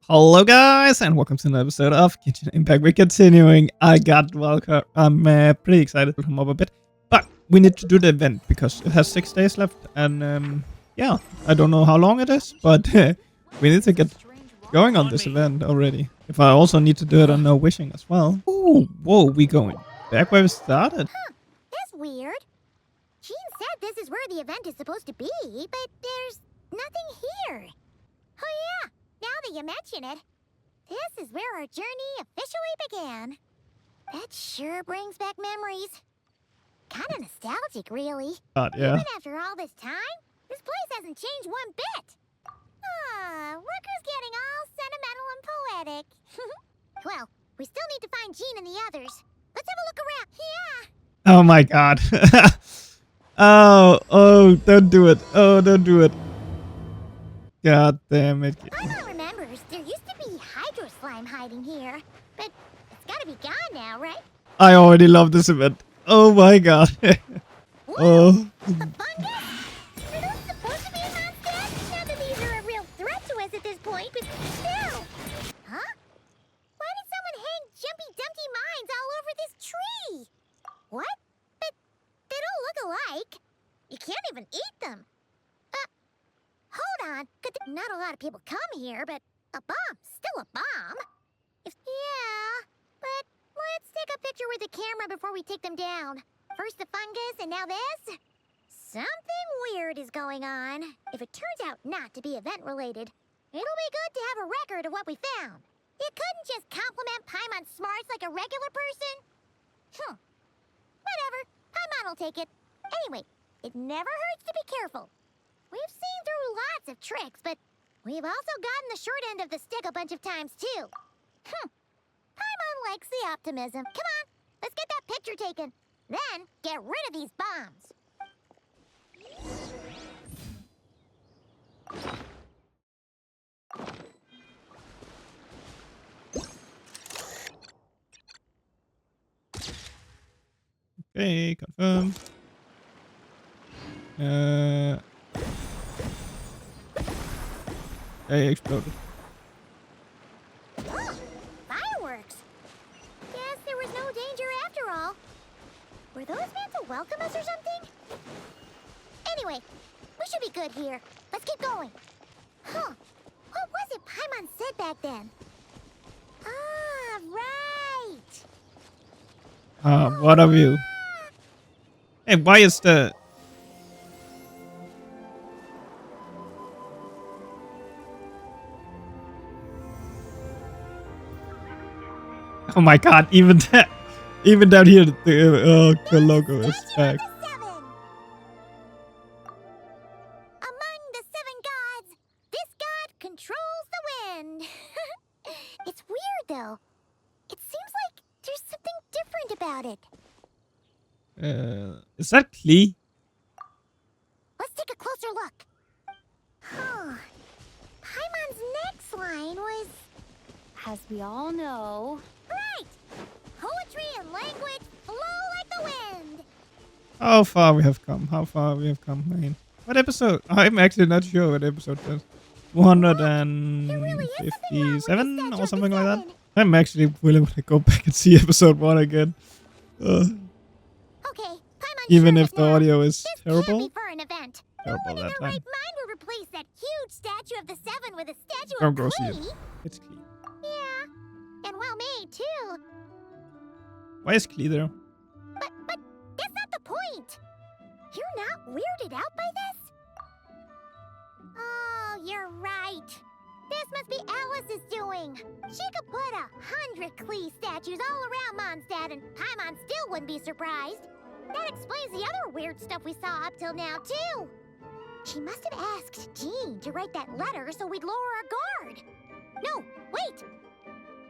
Hello guys and welcome to another episode of Genshin Impact. We're continuing. I got welcome. I'm pretty excited to come up a bit, but we need to do the event because it has 6 days left, and yeah, I don't know how long it is, but we need to get going on this event already. If I also need to do it on no wishing as well. Ooh, whoa, we going back where we started. Huh, that's weird. Jean said this is where the event is supposed to be, but there's nothing here. Oh yeah, now that you mention it, this is where our journey officially began. That sure brings back memories. Kind of nostalgic, really. Yeah. Even after all this time, this place hasn't changed one bit. Looker's getting all sentimental and poetic. Well, we still need to find Jean and the others. Let's have a look around. Yeah. Oh my god. Oh, don't do it. Oh, don't do it. God damn it. Paimon remembers there used to be Hydro Slime hiding here, but it's gotta be gone now, right? I already love this event. Oh my god. Oh. The fungus? Are those supposed to be a monster? Not that these are a real threat to us at this point, but still. Huh? Why did someone hang Jumpy Dumpty mines all over this tree? What? But they don't look alike. You can't even eat them. Hold on. Not a lot of people come here, but a bomb's still a bomb. Yeah, but let's take a picture with the camera before we take them down. First the fungus, and now this? Something weird is going on. If it turns out not to be event-related, it'll be good to have a record of what we found. You couldn't just compliment Paimon's smarts like a regular person. Whatever. Paimon will take it. Anyway, it never hurts to be careful. We've seen through lots of tricks, but we've also gotten the short end of the stick a bunch of times, too. Paimon likes the optimism. Come on, let's get that picture taken. Then, get rid of these bombs. Okay, confirm. They exploded. Oh, fireworks. Guess there was no danger after all. Were those meant to welcome us or something? Anyway, we should be good here. Let's keep going. Huh. What was it Paimon said back then? Ah, right. What of you? Hey, why is the... Oh my god, even that, even down here, the logo is back. Among the 7 gods, this god controls the wind. It's weird, though. It seems like there's something different about it. Is that Klee? Let's take a closer look. Paimon's next line was... As we all know... Right! Poetry and language flow like the wind! How far we have come? How far we have come, man? What episode? I'm actually not sure what episode that is. 257 or something like that. I'm actually willing to go back and see episode 1 again. Okay, Paimon, Even sure if the audio is this terrible. can't be for an event. Terrible No one in that their time. right mind would replace that huge statue of the 7 with a statue Don't of go see it. Klee. It's Klee. Yeah, and well made too. Why is Klee there? But that's not the point. You're not weirded out by this? Oh, you're right. This must be Alice's doing. She could put 100 Klee statues all around Mondstadt and Paimon still wouldn't be surprised. That explains the other weird stuff we saw up till now, too. She must have asked Jean to write that letter so we'd lower our guard. No, wait.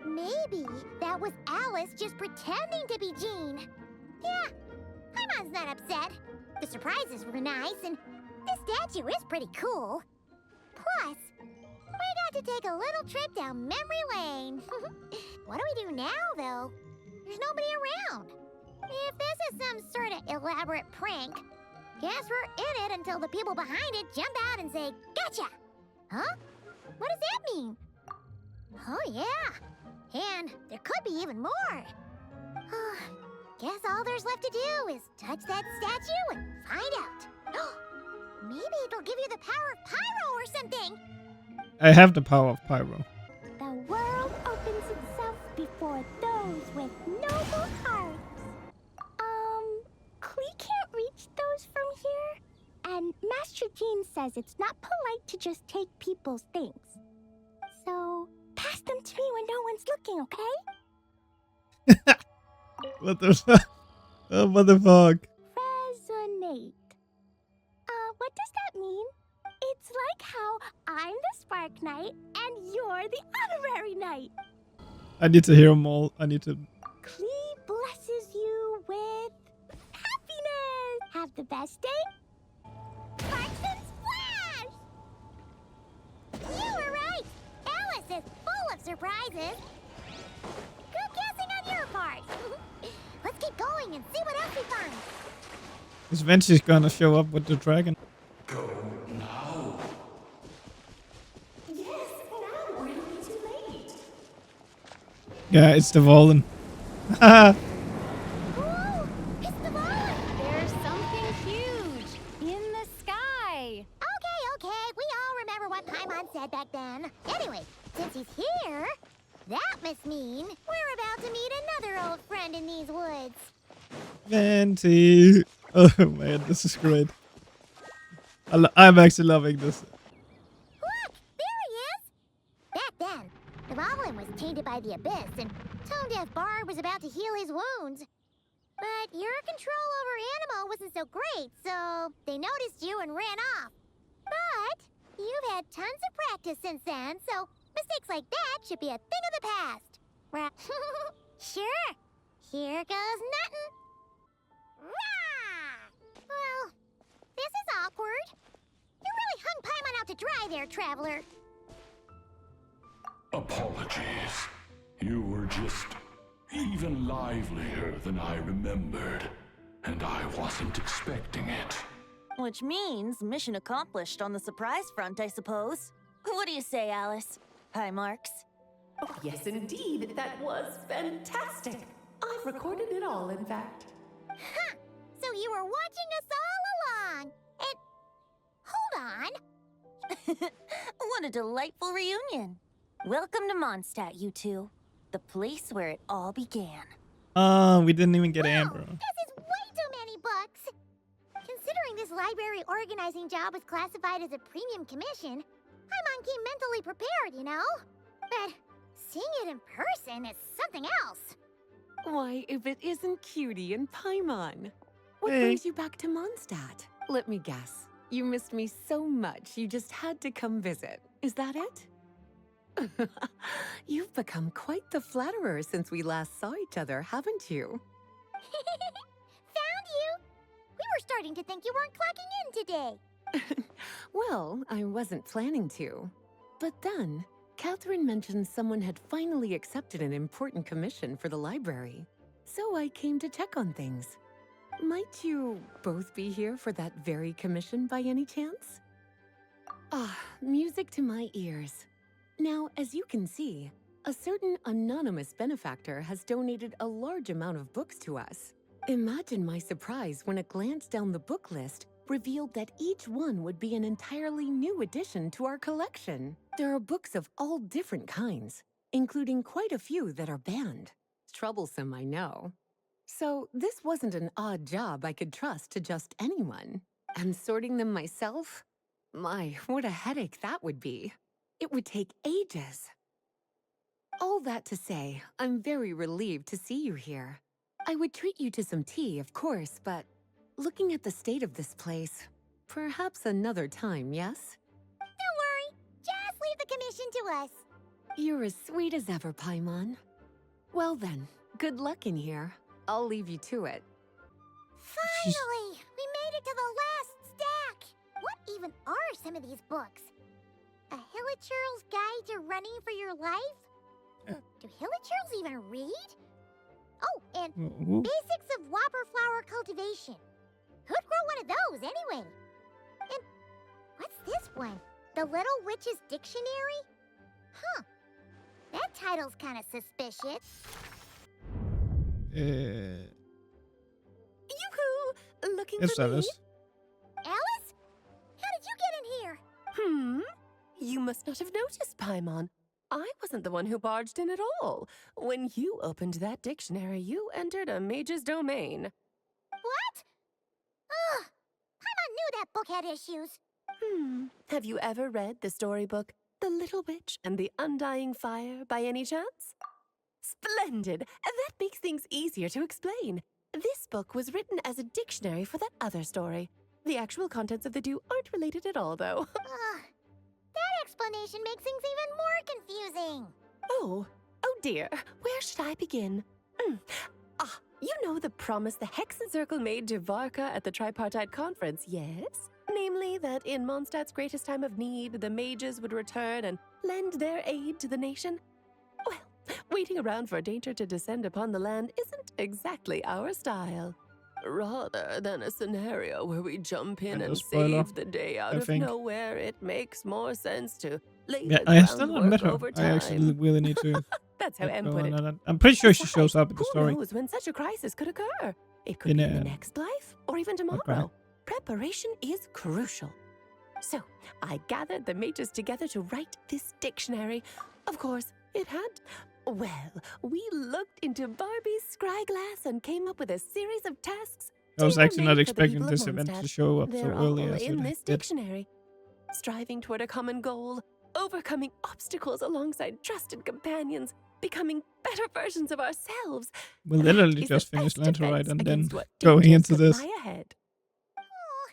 Maybe that was Alice just pretending to be Jean. Yeah, Paimon's not upset. The surprises were nice, and this statue is pretty cool. Plus, we got to take a little trip down memory lane. What do we do now, though? There's nobody around. If this is some sort of elaborate prank, guess we're in it until the people behind it jump out and say, "Gotcha!" Huh? What does that mean? Oh, yeah. And there could be even more. Guess all there's left to do is touch that statue and find out. Maybe it'll give you the power of pyro or something. I have the power of pyro. The world opens itself before those with noble hearts. Klee can't reach those from here. And Master Jean says it's not polite to just take people's things. So, pass them to me when no one's looking, okay? What the fuck? Oh, what the fuck? Resonate. What does that mean? It's like how I'm the Spark Knight and you're the Honorary Knight. I need to hear them all. I need to... Klee blesses you with happiness. Have the best day. Sparks and splash! You were right. Alice is full of surprises. Good guessing on your part. Let's keep going and see what else we find. Is Venty's gonna show up with the dragon? Go now. Yes, now or it'll be too late. Yeah, it's the Volan. Haha. Ooh, it's the Violet. There's something huge in the sky. Okay, we all remember what Paimon said back then. Anyway, since he's here, that must mean we're about to meet another old friend in these woods. Venti. Oh man, this is great. I'm actually loving this. Look, there he is! Back then, the Goblin was tainted by the Abyss, and Tone Deaf Bard was about to heal his wounds. But your control over Animo wasn't so great, so they noticed you and ran off. But you've had tons of practice since then, so mistakes like that should be a thing of the past. Right? Sure. Here goes nothing. Rah! Well, this is awkward. You really hung Paimon out to dry there, Traveler. Apologies. You were just even livelier than I remembered, and I wasn't expecting it. Which means mission accomplished on the surprise front, I suppose. What do you say, Alice? High marks? Oh, yes, indeed. That was fantastic. I've recorded it all, in fact. Huh! So you were watching us all along. And hold on. What a delightful reunion. Welcome to Mondstadt, you two. The place where it all began. We didn't even get Wow, Amber. this is way too many books. Considering this library organizing job was classified as a premium commission, Paimon came mentally prepared, you know? But seeing it in person is something else. Why, if it isn't Cutie and Paimon. What Hey. brings you back to Mondstadt? Let me guess. You missed me so much, you just had to come visit. Is that it? You've become quite the flatterer since we last saw each other, haven't you? Found you! We were starting to think you weren't clocking in today. Well, I wasn't planning to. But then, Catherine mentioned someone had finally accepted an important commission for the library. So I came to check on things. Might you both be here for that very commission by any chance? Ah, music to my ears. Now, as you can see, a certain anonymous benefactor has donated a large amount of books to us. Imagine my surprise when a glance down the book list revealed that each one would be an entirely new addition to our collection. There are books of all different kinds, including quite a few that are banned. Troublesome, I know. So this wasn't an odd job I could trust to just anyone. And sorting them myself? My, what a headache that would be. It would take ages. All that to say, I'm very relieved to see you here. I would treat you to some tea, of course, but looking at the state of this place, perhaps another time, yes? Don't worry, just leave the commission to us. You're as sweet as ever, Paimon. Well then, good luck in here. I'll leave you to it. Finally, we made it to the last stack. What even are some of these books? A Hilichurl's Guide to Running for Your Life? Do Hilichurls even read? Oh, and Ooh. Basics of Whopper Flower Cultivation. Who'd grow one of those, anyway? And what's this one? The Little Witch's Dictionary? Huh. That title's kind of suspicious. Yoo-hoo! Looking Yes, for me? Alice. Alice? How did you get in here? You must not have noticed, Paimon. I wasn't the one who barged in at all. When you opened that dictionary, you entered a mage's domain. What? Ugh. Paimon knew that book had issues. Have you ever read the storybook The Little Witch and the Undying Fire by any chance? Splendid! That makes things easier to explain. This book was written as a dictionary for that other story. The actual contents of the two aren't related at all, though. That explanation makes things even more confusing. Oh dear. Where should I begin? You know the promise the Hexen Circle made to Varka at the Tripartite Conference, yes? Namely, that in Mondstadt's greatest time of need, the mages would return and lend their aid to the nation? Well, waiting around for danger to descend upon the land isn't exactly our style. Rather than a scenario where we jump in and spoiler, save the day out I of think. nowhere, it makes more sense to lay Yeah, the I still haven't met groundwork her. over I actually time. really need to. That's how get Em going put it. on that. I'm pretty sure she Besides, shows up in the who story. knows when such a crisis could occur? It could In be in a- the next life, or even tomorrow. Okay. Preparation is crucial. So, I gathered the mages together to write this dictionary. Of course, it had... Well, we looked into Barbie's scryglass and came up with a series of tasks. I was actually not tailor-made for the expecting people of this event to Mondstadt. show up so They're early all as in it this did. dictionary. Striving toward a common goal, overcoming obstacles alongside trusted companions, becoming better versions of ourselves. We That literally is just the finished best Lanterite defense and then against what going dangers into could this. lie ahead. Oh,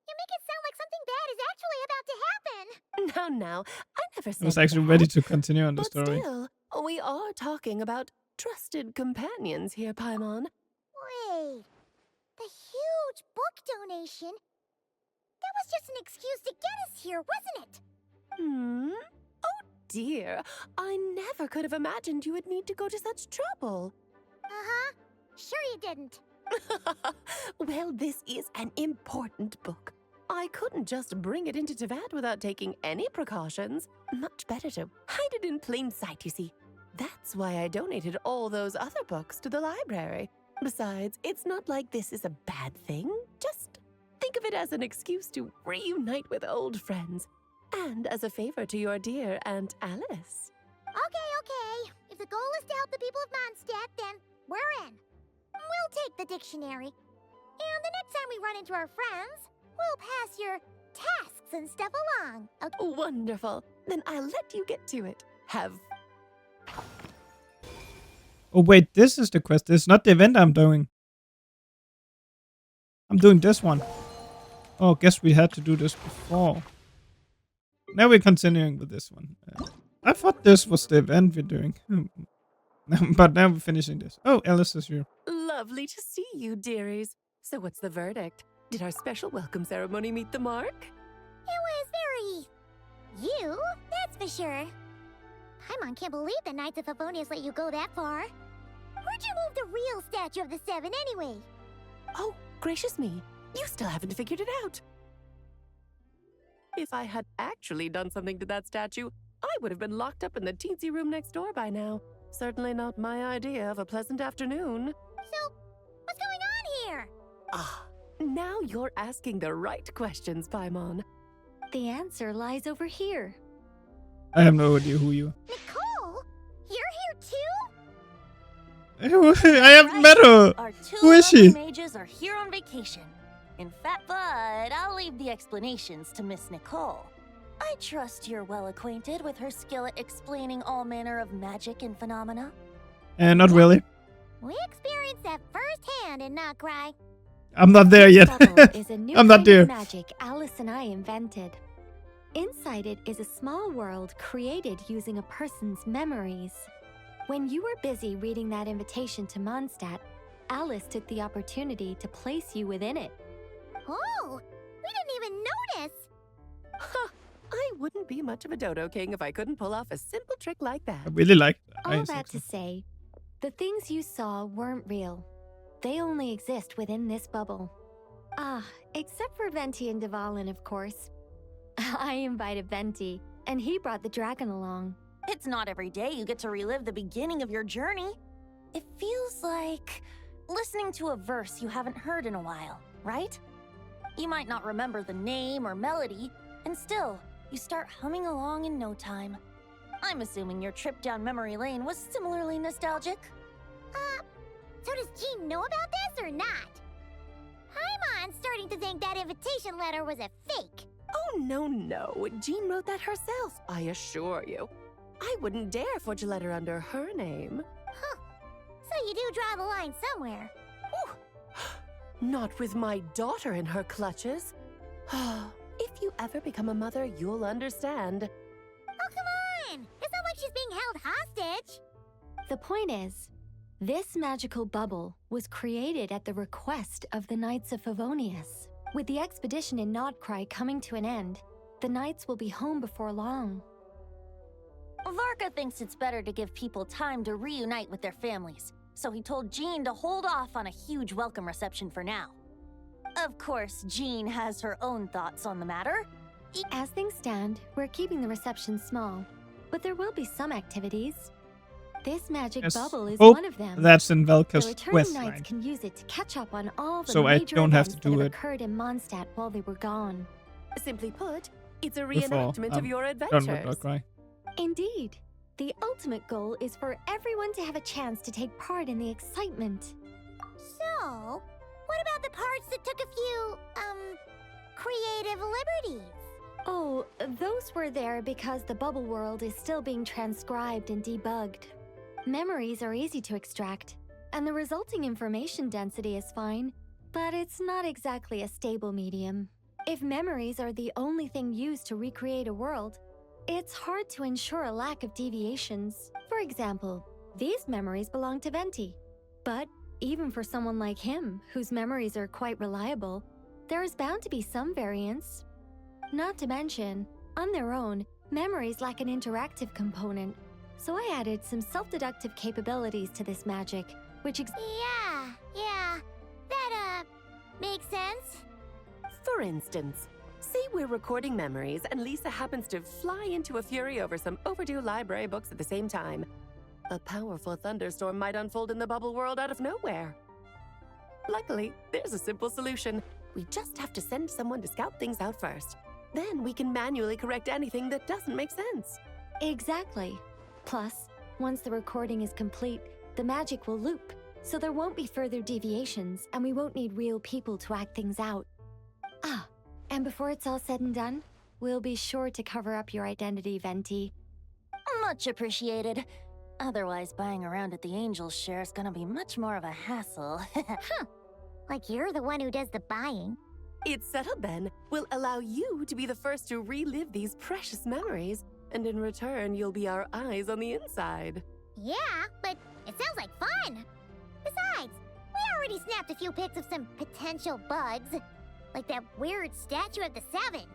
you make it sound like something bad is actually about to happen. Now, I never said I was actually that, ready to continue on the but story. still, we are talking about trusted companions here, Paimon. Wait, the huge book donation? That was just an excuse to get us here, wasn't it? Oh dear, I never could have imagined you would need to go to such trouble. Uh-huh. Sure you didn't. Well, this is an important book. I couldn't just bring it into Tavad without taking any precautions. Much better to hide it in plain sight, you see. That's why I donated all those other books to the library. Besides, it's not like this is a bad thing. Just think of it as an excuse to reunite with old friends. And as a favor to your dear Aunt Alice. Okay. If the goal is to help the people of Mondstadt, then we're in. We'll take the dictionary. And the next time we run into our friends, we'll pass your tasks and stuff along. Okay? Wonderful. Then I'll let you get to it. Have Oh wait, this is the quest. It's not the event I'm doing. I'm doing this one. Oh, guess we had to do this before. Now we're continuing with this one. I thought this was the event we're doing. But now we're finishing this. Oh, Alice is here. lovely to see you, dearies. So what's the verdict? Did our special welcome ceremony meet the mark? It was very... you, that's for sure. Paimon can't believe the Knights of Favonius let you go that far. Where'd you move the real statue of the Seven anyway? Oh, gracious me. You still haven't figured it out. If I had actually done something to that statue, I would have been locked up in the teensy room next door by now. Certainly not my idea of a pleasant afternoon. So, what's going on here? Ah, now you're asking the right questions, Paimon. The answer lies over here. I have no idea who you Nicole? You're here too? are. I haven't met her. Our two Who is lovely she? mages are here on vacation. In fact, but I'll leave the explanations to Miss Nicole. I trust you're well acquainted with her skill at explaining all manner of magic and phenomena. Not really. We experienced that firsthand in Not Cry. I'm not there yet. Bubble is a new I'm not kind of there. magic Alice and I invented. Inside it is a small world created using a person's memories. When you were busy reading that invitation to Mondstadt, Alice took the opportunity to place you within it. Oh, we didn't even notice. Huh, I wouldn't be much of a dodo king if I couldn't pull off a simple trick like I that. really like All Ice that to Accent. say, the things you saw weren't real. They only exist within this bubble. Ah, except for Venti and Dvalin, of course. I invited Venti, and he brought the dragon along. It's not every day you get to relive the beginning of your journey. It feels like listening to a verse you haven't heard in a while, right? You might not remember the name or melody, and still, you start humming along in no time. I'm assuming your trip down memory lane was similarly nostalgic. So does Jean know about this or not? Paimon's starting to think that invitation letter was a fake. Oh, no. Jean wrote that herself, I assure you. I wouldn't dare forge a letter under her name. Huh. So you do draw the line somewhere. Not with my daughter in her clutches. If you ever become a mother, you'll understand. Oh, come on! It's not like she's being held hostage. The point is, this magical bubble was created at the request of the Knights of Favonius. With the expedition in Nodcry coming to an end, the Knights will be home before long. Varka thinks it's better to give people time to reunite with their families, so he told Jean to hold off on a huge welcome reception for now. Of course, Jean has her own thoughts on the matter. As things stand, we're keeping the reception small, but there will be some activities. This magic bubble is one of them. That's in The Velka's returning quest Knights line. can use it to catch up on all the So I major don't have to events do that have it occurred in Mondstadt while they were gone. Simply put, it's a before reenactment of your done with adventures. Darkrai. Indeed. The ultimate goal is for everyone to have a chance to take part in the excitement. So, what about the parts that took a few, creative liberties? Oh, those were there because the bubble world is still being transcribed and debugged. Memories are easy to extract, and the resulting information density is fine, but it's not exactly a stable medium. If memories are the only thing used to recreate a world, it's hard to ensure a lack of deviations. For example, these memories belong to Venti. But even for someone like him, whose memories are quite reliable, there is bound to be some variance. Not to mention, on their own, memories lack an interactive component. So I added some self-deductive capabilities to this magic, which Yeah, that, makes sense. For instance, say we're recording memories and Lisa happens to fly into a fury over some overdue library books at the same time. A powerful thunderstorm might unfold in the bubble world out of nowhere. Luckily, there's a simple solution. We just have to send someone to scout things out first. Then we can manually correct anything that doesn't make sense. Exactly. Plus, once the recording is complete, the magic will loop, so there won't be further deviations, and we won't need real people to act things out. Ah, and before it's all said and done, we'll be sure to cover up your identity, Venti. Much appreciated. Otherwise, buying around at the Angels share is gonna be much more of a hassle. Like you're the one who does the buying. It's settled then. We'll allow you to be the first to relive these precious memories, and in return, you'll be our eyes on the inside. Yeah, but it sounds like fun. Besides, we already snapped a few pics of some potential bugs. Like that weird statue of the Seven.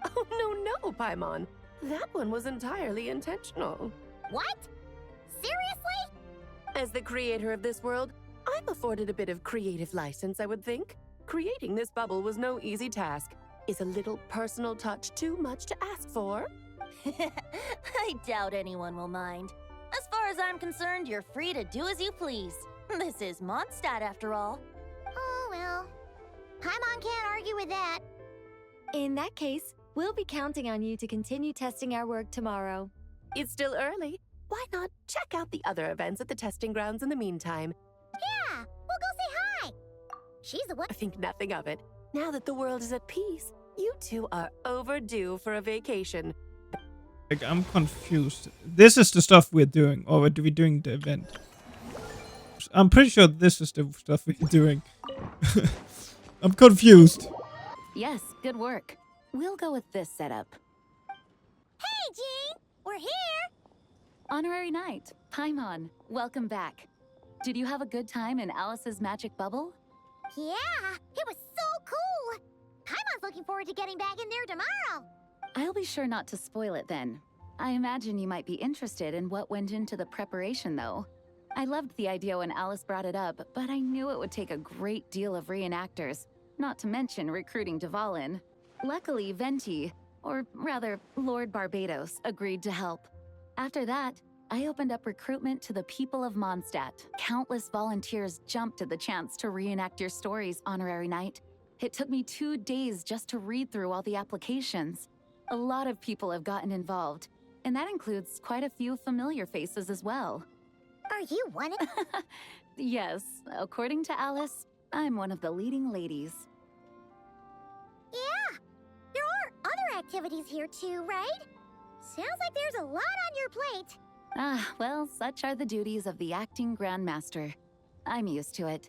Oh, no, Paimon. That one was entirely intentional. What? Seriously? As the creator of this world, I'm afforded a bit of creative license, I would think. Creating this bubble was no easy task. Is a little personal touch too much to ask for? I doubt anyone will mind. As far as I'm concerned, you're free to do as you please. This is Mondstadt, after all. Oh, well. Paimon can't argue with that. In that case, we'll be counting on you to continue testing our work tomorrow. It's still early. Why not check out the other events at the testing grounds in the meantime? Yeah, we'll go say hi. She's the one. I think nothing of it. Now that the world is at peace, you two are overdue for a vacation. Like, I'm confused. This is the stuff we're doing, or are we doing the event? I'm pretty sure this is the stuff we're doing. I'm confused. Yes, good work. We'll go with this setup. Hey, Jean! We're here! Honorary Knight, Paimon, welcome back. Did you have a good time in Alice's magic bubble? Yeah, it was so cool! Paimon's looking forward to getting back in there tomorrow. I'll be sure not to spoil it then. I imagine you might be interested in what went into the preparation, though. I loved the idea when Alice brought it up, but I knew it would take a great deal of reenactors, not to mention recruiting Dvalin. Luckily, Venti, or rather, Lord Barbados, agreed to help. After that, I opened up recruitment to the people of Mondstadt. Countless volunteers jumped at the chance to reenact your stories, Honorary Knight. It took me 2 days just to read through all the applications. A lot of people have gotten involved, and that includes quite a few familiar faces as well. Are you one of Yes, according to Alice, I'm one of the leading ladies. Yeah, there are other activities here too, right? Sounds like there's a lot on your plate. Well, such are the duties of the acting Grandmaster. I'm used to it.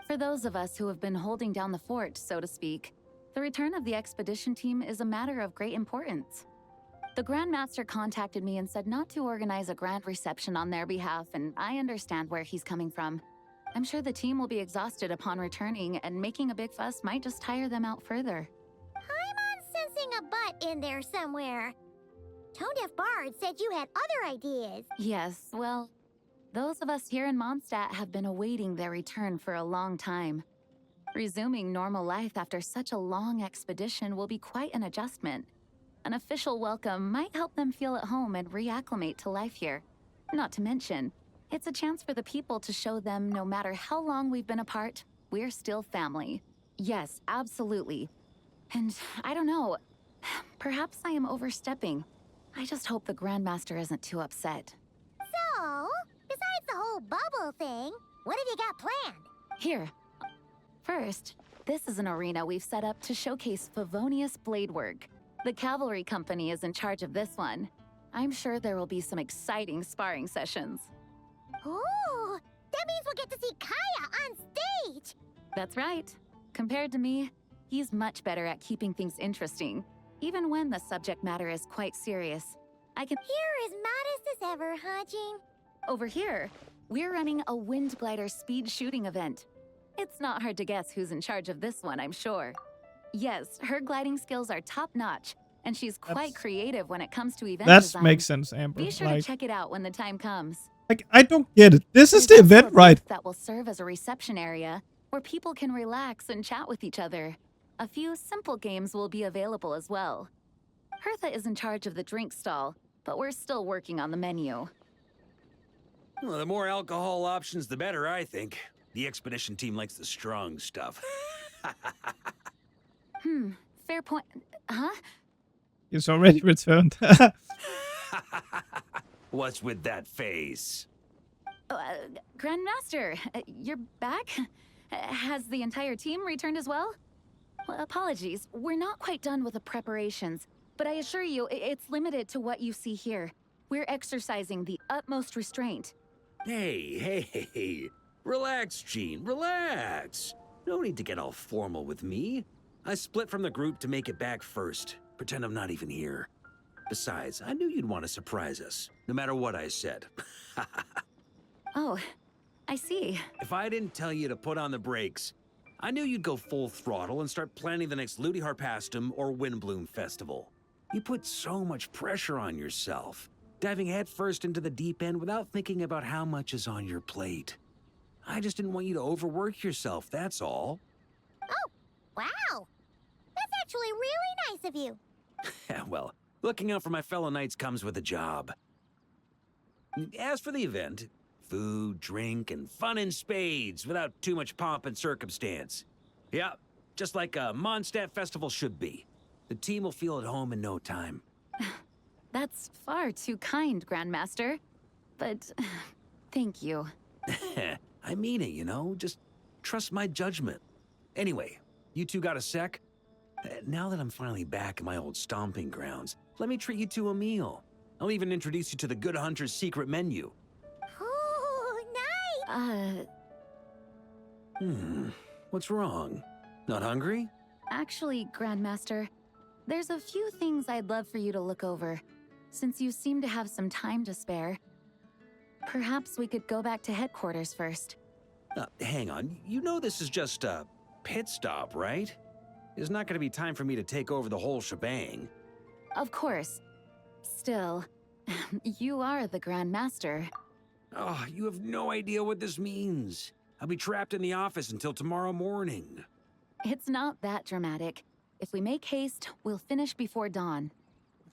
For those of us who have been holding down the fort, so to speak, the return of the expedition team is a matter of great importance. The Grandmaster contacted me and said not to organize a grand reception on their behalf, and I understand where he's coming from. I'm sure the team will be exhausted upon returning, and making a big fuss might just tire them out further. I'm sensing a butt in there somewhere. Tone-deaf Bard said you had other ideas. Yes, well, those of us here in Mondstadt have been awaiting their return for a long time. Resuming normal life after such a long expedition will be quite an adjustment. An official welcome might help them feel at home and reacclimate to life here. Not to mention, it's a chance for the people to show them no matter how long we've been apart, we're still family. Yes, absolutely. And I don't know, perhaps I am overstepping. I just hope the Grandmaster isn't too upset. So, besides the whole bubble thing, what have you got planned? Here. First, this is an arena we've set up to showcase Favonius blade work. The cavalry company is in charge of this one. I'm sure there will be some exciting sparring sessions. Ooh, that means we'll get to see Kaya on stage! That's right. Compared to me, he's much better at keeping things interesting, even when the subject matter is quite serious. I can— You're as modest as ever, huh, Jean? Over here, we're running a wind glider speed shooting event. It's not hard to guess who's in charge of this one, I'm sure. Yes, her gliding skills are top-notch, and she's quite creative when it comes to event design. That makes sense, Amber. Be sure to check it out when the time comes. Like, I don't get it. This is the There's also event, a right? booth that will serve as a reception area where people can relax and chat with each other. A few simple games will be available as well. Hertha is in charge of the drink stall, but we're still working on the menu. Well, the more alcohol options, the better, I think. The expedition team likes the strong stuff. Fair point. Huh? He's already returned. What's with that face? Grandmaster, you're back? Has the entire team returned as well? Well, apologies, we're not quite done with the preparations, but I assure you, it's limited to what you see here. We're exercising the utmost restraint. Hey. Relax, Jean, relax. No need to get all formal with me. I split from the group to make it back first. Pretend I'm not even here. Besides, I knew you'd want to surprise us, no matter what I said. Oh, I see. If I didn't tell you to put on the brakes, I knew you'd go full throttle and start planning the next Ludi Harpastum or Windbloom Festival. You put so much pressure on yourself, diving headfirst into the deep end without thinking about how much is on your plate. I just didn't want you to overwork yourself, that's all. Oh, wow! That's actually really nice of you. Well, looking out for my fellow knights comes with a job. As for the event, food, drink, and fun in spades without too much pomp and circumstance. Yeah, just like a Mondstadt festival should be. The team will feel at home in no time. That's far too kind, Grandmaster. But thank you. I mean it, you know? Just trust my judgment. Anyway, you two got a sec? Now that I'm finally back in my old stomping grounds, let me treat you to a meal. I'll even introduce you to the Good Hunter's secret menu. Ooh, nice! What's wrong? Not hungry? Actually, Grandmaster, there's a few things I'd love for you to look over. Since you seem to have some time to spare, perhaps we could go back to headquarters first. Hang on. You know this is just a pit stop, right? There's not going to be time for me to take over the whole shebang. Of course. Still, you are the Grandmaster. Oh, you have no idea what this means. I'll be trapped in the office until tomorrow morning. It's not that dramatic. If we make haste, we'll finish before dawn.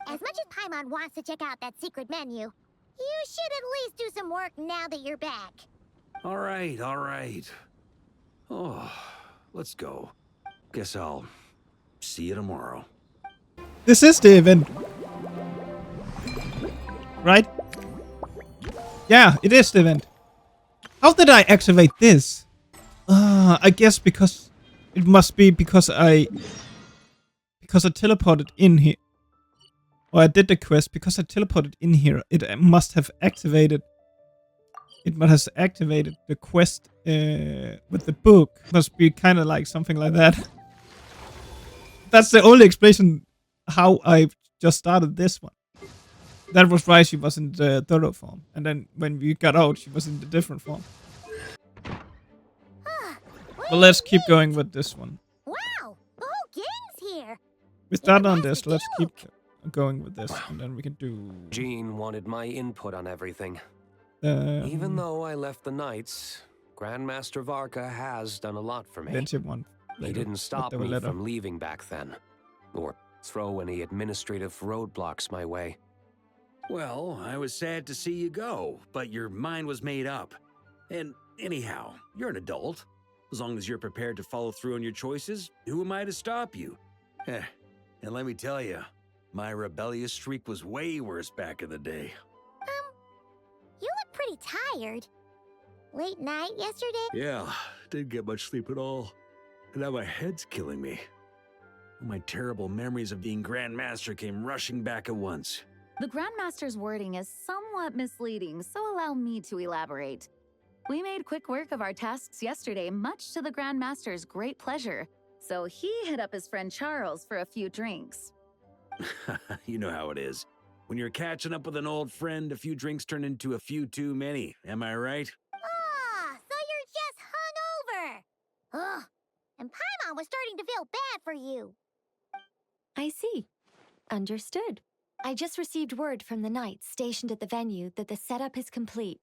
As much as Paimon wants to check out that secret menu, you should at least do some work now that you're back. All right, all right. Oh, let's go. Guess I'll see you tomorrow. This is the event. Right? Yeah, it is the event. How did I activate this? I guess because it must be because I teleported in here. Or I did the quest because I teleported in here. It must have activated. It must have activated the quest with the book. Must be kind of like something like that. That's the only explanation how I just started this one. That was right. She was in the thorough form, and then when we got out, she was in the different form. Well, let's keep going with this one. Wow, the whole gang's here. We start on this. Let's keep going with this, and then we can do. Jean wanted my input on everything. Even Even though I left the Knights, Grandmaster Varka has done a lot for me. One. He didn't stop me from leaving back then, or throw any administrative roadblocks my way. Well, I was sad to see you go, but your mind was made up. And anyhow, you're an adult. As long as you're prepared to follow through on your choices, who am I to stop you? And let me tell you, my rebellious streak was way worse back in the day. You look pretty tired. Late night yesterday? Yeah, didn't get much sleep at all. And now my head's killing me. My terrible memories of being Grandmaster came rushing back at once. The Grandmaster's wording is somewhat misleading, so allow me to elaborate. We made quick work of our tasks yesterday, much to the Grandmaster's great pleasure, so he hit up his friend Charles for a few drinks. You know how it is. When you're catching up with an old friend, a few drinks turn into a few too many. Am I right? Ah, so you're just hungover. Ugh, and Paimon was starting to feel bad for you. I see. Understood. I just received word from the Knights stationed at the venue that the setup is complete.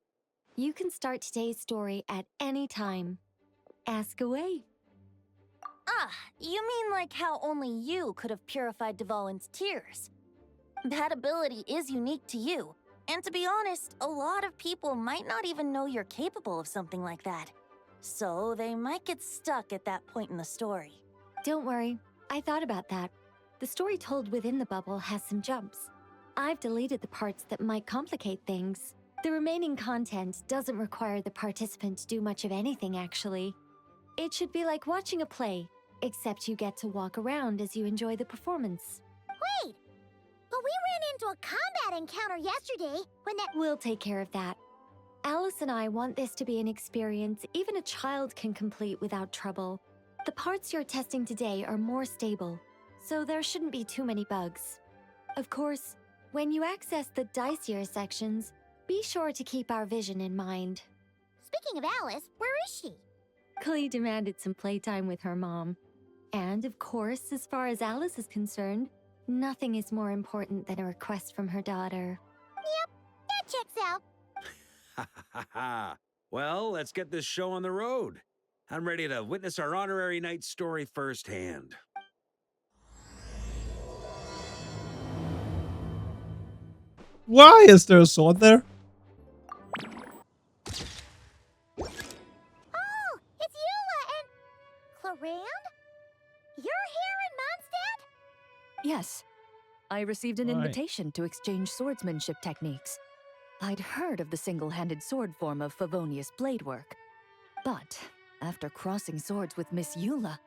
You can start today's story at any time. Ask away. Ah, you mean like how only you could have purified Dvalin's tears? That ability is unique to you. And to be honest, a lot of people might not even know you're capable of something like that. So they might get stuck at that point in the story. Don't worry, I thought about that. The story told within the bubble has some jumps. I've deleted the parts that might complicate things. The remaining content doesn't require the participant to do much of anything, actually. It should be like watching a play, except you get to walk around as you enjoy the performance. Wait, but we ran into a combat encounter yesterday when that— We'll take care of that. Alice and I want this to be an experience even a child can complete without trouble. The parts you're testing today are more stable, so there shouldn't be too many bugs. Of course, when you access the dicier sections, be sure to keep our vision in mind. Speaking of Alice, where is she? Klee demanded some playtime with her mom. And of course, as far as Alice is concerned, nothing is more important than a request from her daughter. Yep, that checks out. Ha ha ha. Well, let's get this show on the road. I'm ready to witness our honorary knight story firsthand. Why is there a sword there? Oh, it's Eula and Clarand? You're here in Mondstadt? Yes. I received an Right. invitation to exchange swordsmanship techniques. I'd heard of the single-handed sword form of Favonius blade work. But after crossing swords with Miss Eula,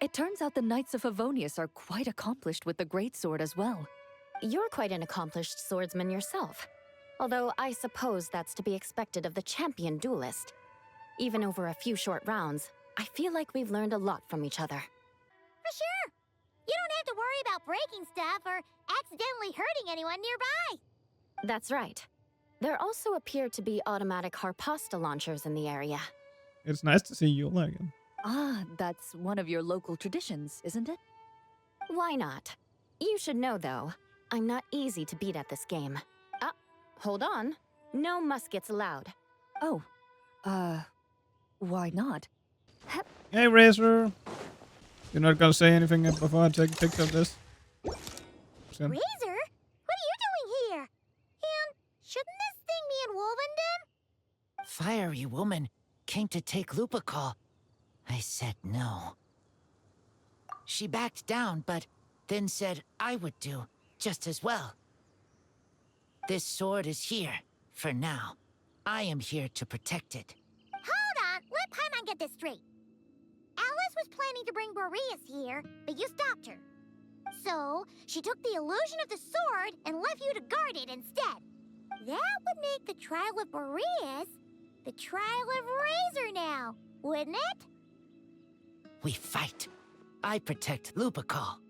it turns out the Knights of Favonius are quite accomplished with the greatsword as well. You're quite an accomplished swordsman yourself. Although I suppose that's to be expected of the champion duelist. Even over a few short rounds, I feel like we've learned a lot from each other. For sure. You don't have to worry about breaking stuff or accidentally hurting anyone nearby. That's right. There also appear to be automatic harpasta launchers in the area. It's nice to see Eula again. Ah, that's one of your local traditions, isn't it? Why not? You should know, though, I'm not easy to beat at this game. Ah, hold on. No muskets allowed. Oh, why not? Hey, Razor. You're not gonna say anything before I take a picture of this? So, Razor? fiery woman came to take Lupacol. I said no. She backed down, but then said I would do just as well. This sword is here, for now. I am here to protect it. Hold on, let Paimon get this straight. Alice was planning to bring Boreas here, but you stopped her. So, she took the illusion of the sword and left you to guard it instead. That would make the trial of Boreas the trial of Razor now, wouldn't it? We fight. I protect Lupacol.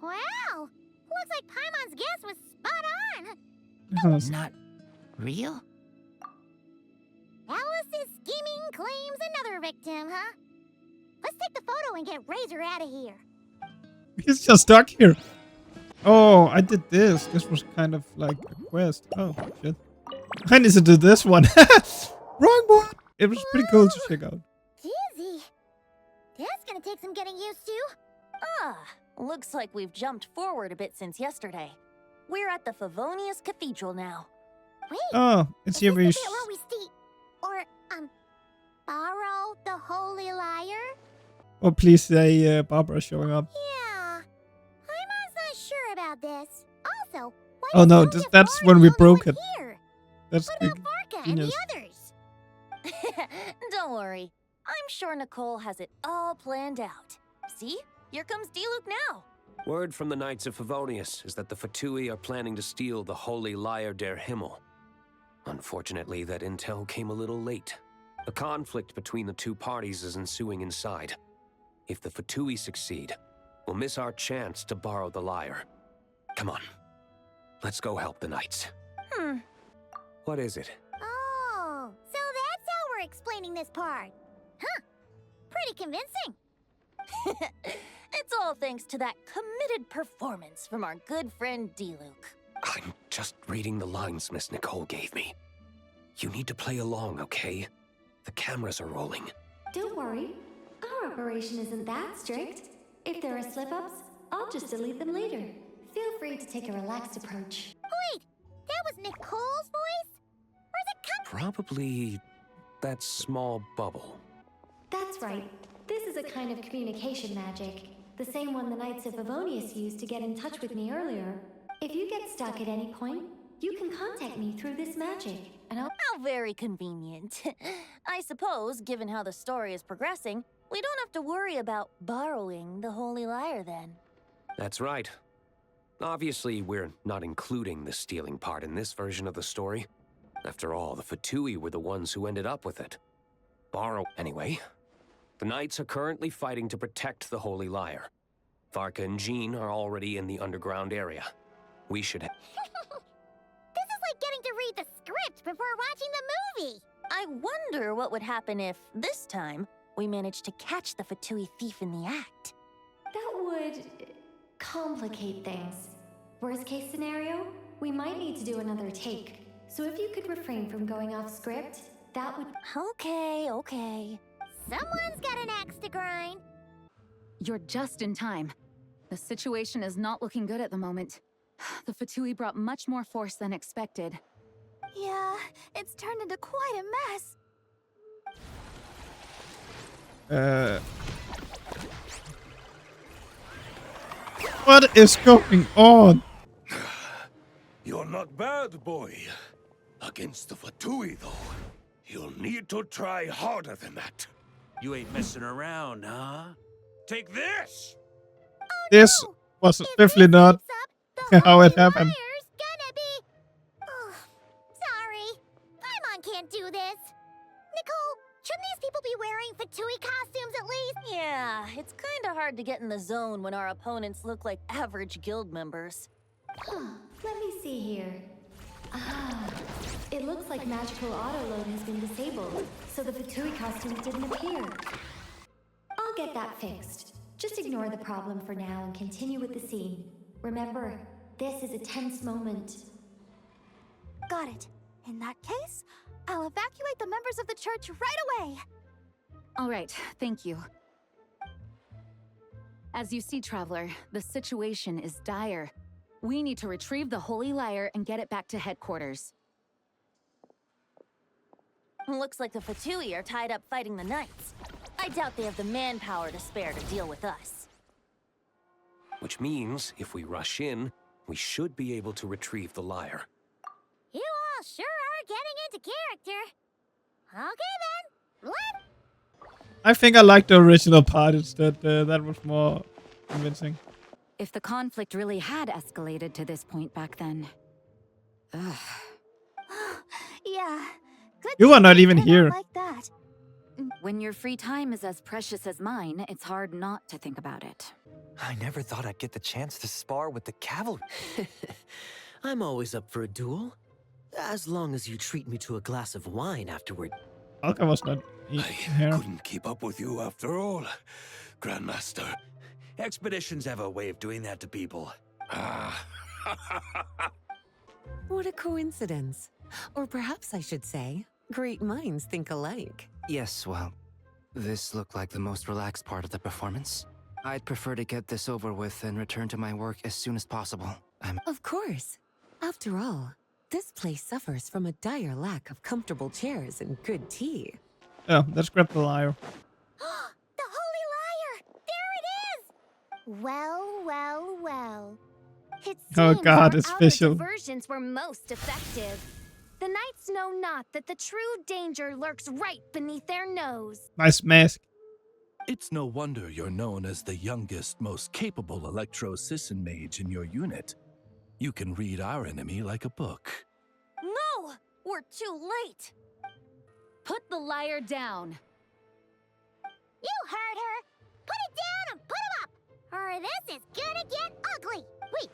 Wow! Looks like Paimon's guess was spot on. Not real? Alice's scheming claims another victim, huh? Let's take the photo and get Razor out of here. He's just stuck here. Oh, I did this. This was kind of like a quest. Oh, shit. I need to do this one. Wrong one. It was pretty cool to check out. Dizzy. That's gonna take some getting used to. Looks like we've jumped forward a bit since yesterday. We're at the Favonius Cathedral now. Wait. Oh, it's here where you... where we borrow the Holy Lyre? Oh, please say Barbara showing up. Yeah. Paimon's not sure about this. Also, why Oh no, did that's when we broke it. Here? That's what the about Varka and the others? Don't worry. I'm sure Nicole has it all planned out. See? Here comes Diluc now. Word from the Knights of Favonius is that the Fatui are planning to steal the Holy Lyre der Himmel. Unfortunately, that intel came a little late. A conflict between the two parties is ensuing inside. If the Fatui succeed, we'll miss our chance to borrow the lyre. Come on. Let's go help the Knights. What is it? Oh, so that's how we're explaining this part. Huh. Pretty convincing. It's all thanks to that committed performance from our good friend Diluc. I'm just reading the lines Miss Nicole gave me. You need to play along, okay? The cameras are rolling. Don't worry. Our operation isn't that strict. If there are slip-ups, I'll just delete them later. Feel free to take a relaxed approach. Wait, that was Nicole's voice? Where's it come Probably that small bubble. That's right. This is a kind of communication magic. The same one the Knights of Favonius used to get in touch with me earlier. If you get stuck at any point, you can contact me through this magic, and I'll... How very convenient. I suppose, given how the story is progressing, we don't have to worry about borrowing the Holy Lyre then. That's right. Obviously, we're not including the stealing part in this version of the story. After all, the Fatui were the ones who ended up with it. Anyway, the Knights are currently fighting to protect the Holy Lyre. Varka and Jean are already in the underground area. We should... This is like getting to read the script before watching the movie. I wonder what would happen if, this time, we managed to catch the Fatui thief in the act. That would... complicate things. Worst case scenario, we might need to do another take. So if you could refrain from going off script, that would... Okay. Someone's got an axe to grind. You're just in time. The situation is not looking good at the moment. The Fatui brought much more force than expected. Yeah, it's turned into quite a mess. What is going on? You're not bad, boy. Against the Fatui, though, you'll need to try harder than that. You ain't messing around, huh? Take this! This was definitely not how it happened. Gonna be... Oh, sorry. Paimon can't do this. Nicole, shouldn't these people be wearing Fatui costumes at least? Yeah, it's kinda hard to get in the zone when our opponents look like average guild members. Let me see here. It looks like magical autoload has been disabled, so the Fatui costumes didn't appear. I'll get that fixed. Just ignore the problem for now and continue with the scene. Remember, this is a tense moment. Got it. In that case, I'll evacuate the members of the church right away. All right, thank you. As you see, Traveler, the situation is dire. We need to retrieve the Holy Lyre and get it back to headquarters. Looks like the Fatui are tied up fighting the Knights. I doubt they have the manpower to spare to deal with us. Which means, if we rush in, we should be able to retrieve the lyre. You all sure are getting into character. Okay then, I think I like the original part instead. That was more convincing. If the conflict really had escalated to this point back then. Ugh. Yeah, good. You are not even thing here. Like that. When your free time is as precious as mine, it's hard not to think about it. I never thought I'd get the chance to spar with the cavalry. I'm always up for a duel. As long as you treat me to a glass of wine afterward. Alka was not I here. couldn't keep up with you after all, Grandmaster. Expeditions have a way of doing that to people. Ah. What a coincidence. Or perhaps I should say, great minds think alike. Yes, well, this looked like the most relaxed part of the performance. I'd prefer to get this over with and return to my work as soon as possible. Of course. After all, this place suffers from a dire lack of comfortable chairs and good tea. Oh, let's grab the lyre. The Holy Lyre! There it is! Well, well, well. It Oh seems God, our it's outer official. diversions were most effective. The Knights know not that the true danger lurks right beneath their nose. Nice mask. It's no wonder you're known as the youngest, most capable electro-Sisson mage in your unit. You can read our enemy like a book. No! We're too late! Put the lyre down. You heard her! Put it down and put him up! Or this is gonna get ugly! Wait,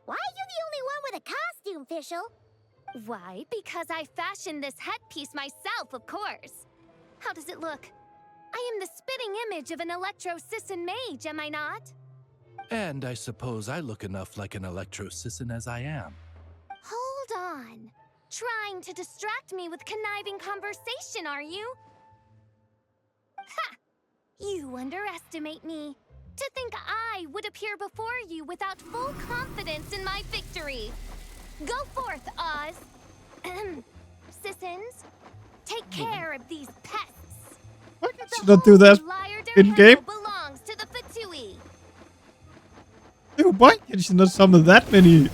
why are you the only one with a costume, Fischl? Why, because I fashioned this headpiece myself, of course. How does it look? I am the spitting image of an electro-Sisson mage, am I not? And I suppose I look enough like an electro-Sisson as I am. Hold on. Trying to distract me with conniving conversation, are you? Ha! You underestimate me. To think I would appear before you without full confidence in my victory. Go forth, Oz. Sissons, take care of these pests. Should I do that in game? Belongs to the Fatui. Dude, why can she not summon that many?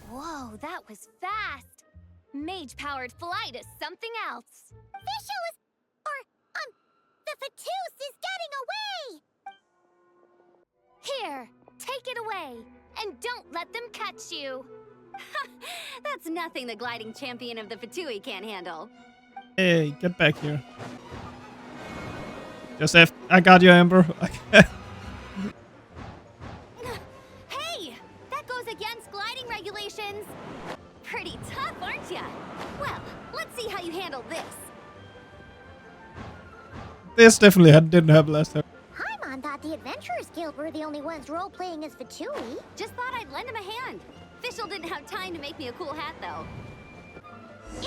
Whoa, that was fast. Mage-powered flight is something else. Fischl is... the Fatus is getting away! Here, take it away, and don't let them catch you. That's nothing the gliding champion of the Fatui can't handle. Hey, get back here. Joseph, I got you, Amber. Hey, that goes against gliding regulations. Pretty tough, aren't ya? Well, let's see how you handle this. This definitely didn't happen last time. Paimon thought the Adventurers Guild were the only ones role-playing as Fatui. Just thought I'd lend him a hand. Fischl didn't have time to make me a cool hat, though.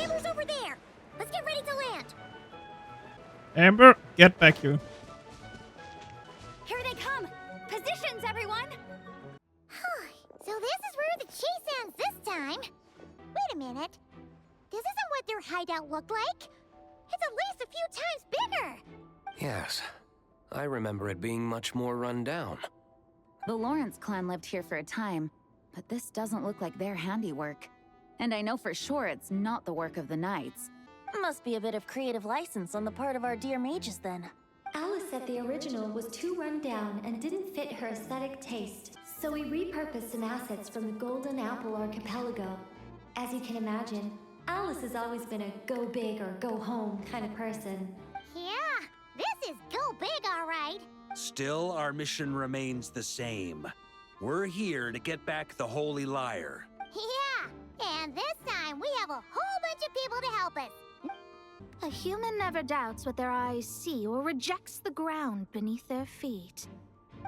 Amber's over there. Let's get ready to land. Amber, get back here. Here they come. Positions, everyone. So this is where the chase ends this time. Wait a minute. This isn't what their hideout looked like. It's at least a few times bigger. Yes, I remember it being much more run down. The Lawrence clan lived here for a time, but this doesn't look like their handiwork. And I know for sure it's not the work of the Knights. Must be a bit of creative license on the part of our dear mages then. Alice said the original was too run down and didn't fit her aesthetic taste, so we repurposed some assets from the Golden Apple Archipelago. As you can imagine, Alice has always been a go big or go home kind of person. Yeah, this is go big, all right. Still, our mission remains the same. We're here to get back the Holy Lyre. Yeah, and this time we have a whole bunch of people to help us. A human never doubts what their eyes see or rejects the ground beneath their feet.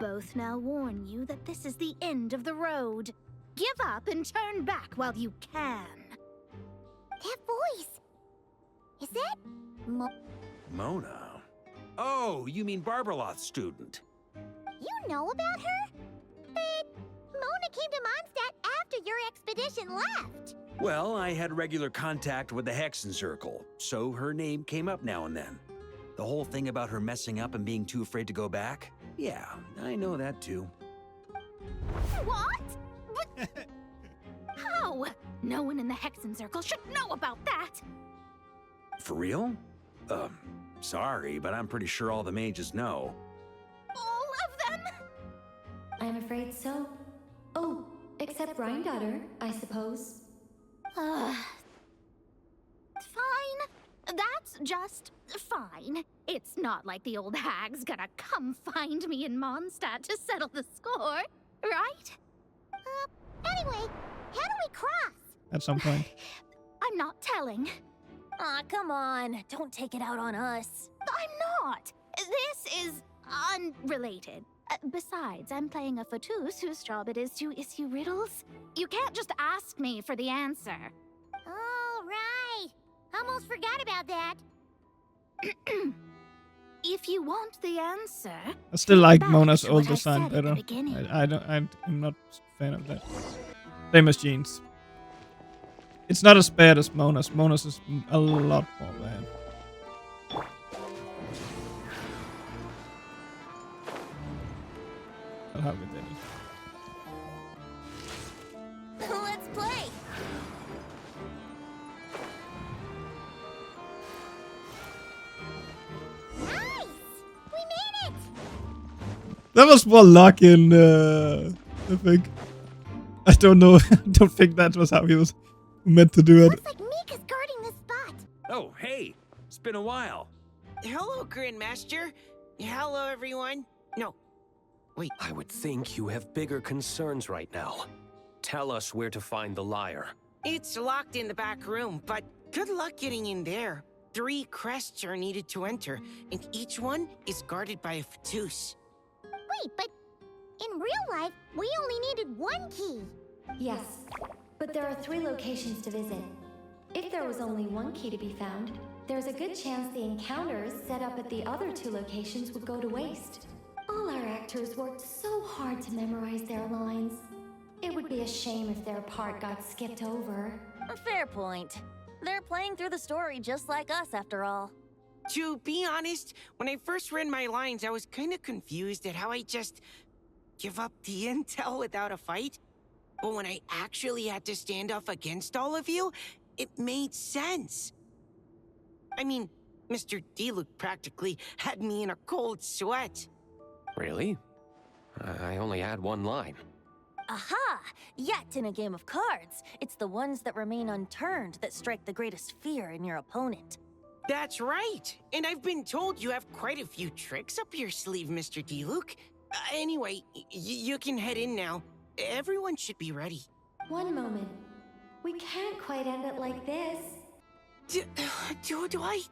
Both now warn you that this is the end of the road. Give up and turn back while you can. That voice! Is that... Mona? Oh, you mean Barbarloth's student. You know about her? But Mona came to Mondstadt after your expedition left. Well, I had regular contact with the Hexen Circle, so her name came up now and then. The whole thing about her messing up and being too afraid to go back? Yeah, I know that too. What? But how? No one in the Hexen Circle should know about that. For real? Sorry, but I'm pretty sure all the mages know. All of them? I'm afraid so. Oh, except Rhindaughter, I suppose. Fine. That's just fine. It's not like the old hag's gonna come find me in Mondstadt to settle the score, right? Anyway, how do we cross? At some point. I'm not telling. Aw, come on. Don't take it out on us. I'm not. This is unrelated. Besides, I'm playing a Fatus whose job it is to issue riddles. You can't just ask me for the answer. All right. Almost forgot about that. If you want the answer, I still like back Mona's to what old I design said at the better. beginning. I'm not a fan of that. Same as Jean's. It's not as bad as Mona's. Mona's is a lot more bad. I'll have it, Dennis. Let's play. Nice! We made it! That was more luck in, I think. I don't know. I don't think that was how he was meant to do it. Looks like Mika's guarding this spot. Oh, hey! It's been a while. Hello, Grandmaster. Hello, everyone. No. Wait. I would think you have bigger concerns right now. Tell us where to find the lyre. It's locked in the back room, but good luck getting in there. 3 crests are needed to enter, and each one is guarded by a Fatus. Wait, but in real life, we only needed 1 key. Yes, but there are 3 locations to visit. If there was only 1 key to be found, there's a good chance the encounters set up at the other 2 locations would go to waste. All our actors worked so hard to memorize their lines. It would be a shame if their part got skipped over. A fair point. They're playing through the story just like us, after all. To be honest, when I first read my lines, I was kind of confused at how I just give up the intel without a fight. But when I actually had to stand up against all of you, it made sense. I mean, Mr. Diluc practically had me in a cold sweat. Really? I only had 1 line. Aha! Yet in a game of cards, it's the ones that remain unturned that strike the greatest fear in your opponent. That's right. And I've been told you have quite a few tricks up your sleeve, Mr. Diluc. Anyway, you can head in now. Everyone should be ready. One moment. We can't quite end it like this. Do I?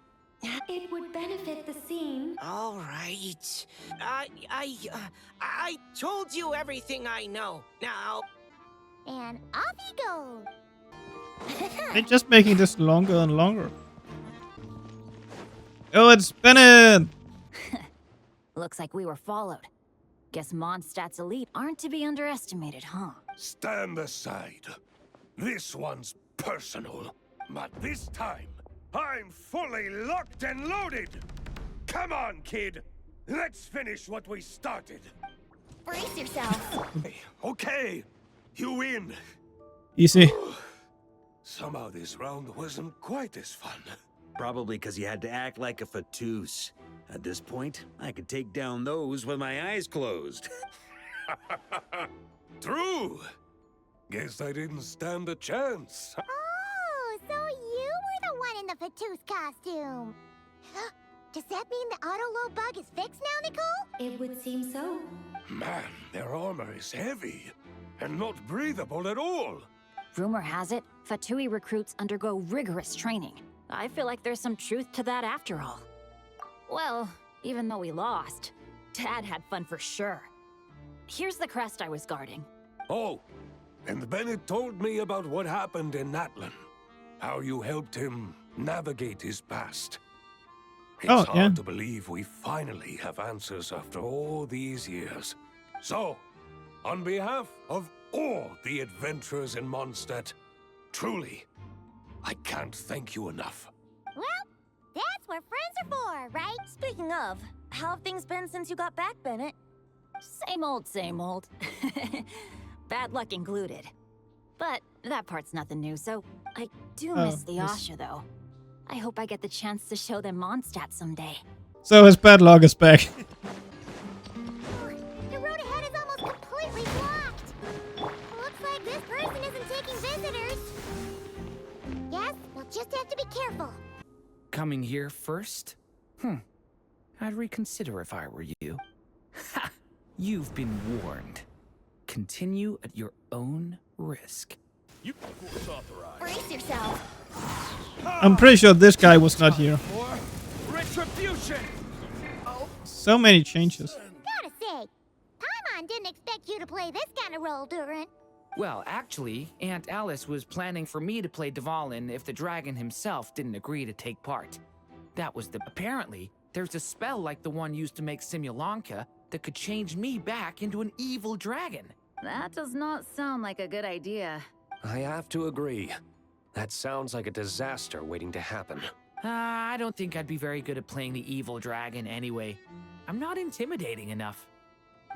It would benefit the scene. All right. I told you everything I know. Now... And off you go. They're just making this longer and longer. Oh, it's spinning! Looks like we were followed. Guess Mondstadt's elite aren't to be underestimated, huh? Stand aside. This one's personal. But this time, I'm fully locked and loaded! Come on, kid! Let's finish what we started! Brace yourself. Okay, you win! Easy. Somehow this round wasn't quite as fun. Probably because you had to act like a Fatus. At this point, I could take down those with my eyes closed. True! Guess I didn't stand a chance. Oh, so you were the one in the Fatus costume. Does that mean the auto-load bug is fixed now, Nicole? It would seem so. Man, their armor is heavy and not breathable at all. Rumor has it, Fatui recruits undergo rigorous training. I feel like there's some truth to that after all. Well, even though we lost, Dad had fun for sure. Here's the crest I was guarding. Oh, and Bennett told me about what happened in Natlan. How you helped him navigate his past. It's hard to believe we finally have answers after all these years. So, on behalf of all the adventurers in Mondstadt, Truly, I can't thank you enough. Well, that's what friends are for, right? Speaking of, how have things been since you got back, Bennett? Same old, same old. Bad luck included. But that part's nothing new, so I do miss the Asha, though. I hope I get the chance to show them Mondstadt someday. So his bad luck is back. The road ahead is almost completely blocked. Looks like this person isn't taking visitors. Yes, we'll just have to be careful. Coming here first? I'd reconsider if I were you. Ha! You've been warned. Continue at your own risk. You force authorized. Brace yourself. I'm pretty sure this guy was not here. Retribution! So many changes. Gotta say, Paimon didn't expect you to play this kind of role, Durin. Well, actually, Aunt Alice was planning for me to play Dvalin if the dragon himself didn't agree to take part. That was apparently, there's a spell like the one used to make Simulanka that could change me back into an evil dragon. That does not sound like a good idea. I have to agree. That sounds like a disaster waiting to happen. I don't think I'd be very good at playing the evil dragon anyway. I'm not intimidating enough.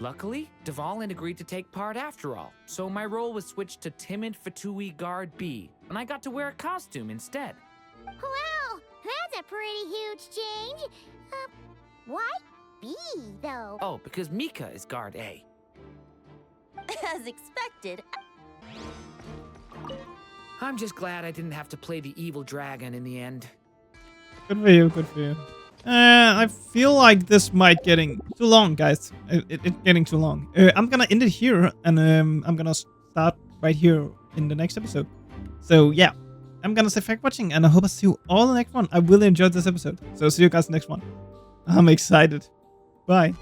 Luckily, Dvalin agreed to take part after all, so my role was switched to timid Fatui Guard B, and I got to wear a costume instead. Wow, that's a pretty huge change. Why B, though? Oh, because Mika is Guard A. As expected. I'm just glad I didn't have to play the evil dragon in the end. Good for you, good for you. I feel like this might getting too long, guys. It's getting too long. I'm gonna end it here, and I'm gonna start right here in the next episode. So yeah, I'm gonna say thanks for watching, and I hope I see you all in the next one. I really enjoyed this episode. So see you guys next one. I'm excited. Bye.